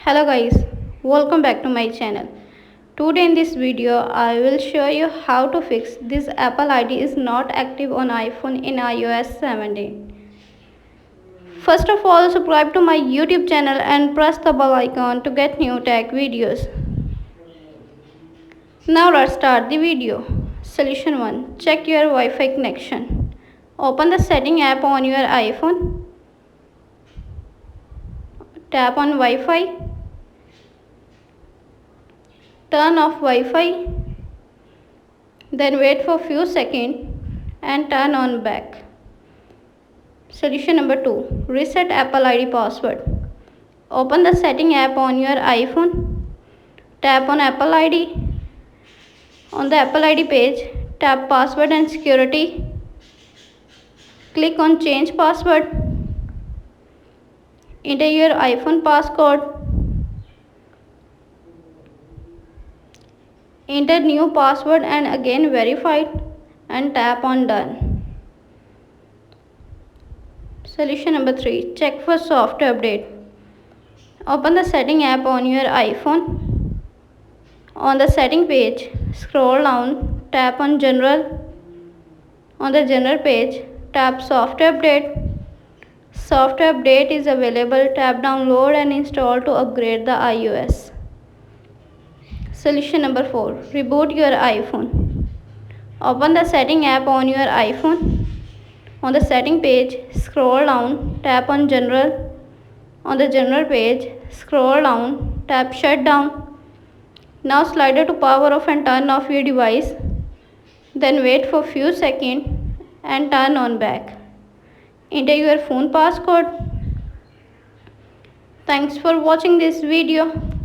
Hello guys, welcome back to my channel. Today in this video I will show you how to fix this Apple ID is not active on iPhone in iOS 17. First of all, subscribe to my YouTube channel and press the bell icon to get new tech videos. Now let's start the video. Solution 1. Check your Wi-Fi connection. Open the setting app on your iPhone. Tap on Wi-Fi. Turn off Wi-Fi, then wait for few seconds and turn on back. Solution number 2. Reset Apple ID password. Open the setting app on your iPhone. Tap on Apple ID. On the Apple ID page, tap password and security. Click on change password. Enter your iPhone passcode. Enter new password and again verified and tap on done. Solution number 3. Check for software update. Open the setting app on your iPhone. On the setting page, scroll down, tap on general. On the general page, tap software update. Software update is available. Tap download and install to upgrade the iOS. Solution number 4. Reboot your iPhone. Open the setting app on your iPhone. On the setting page, scroll down, tap on general. On the general page, scroll down, tap shutdown. Now slide to power off and turn off your device. Then wait for few seconds and turn on back. Enter your phone passcode. Thanks for watching this video.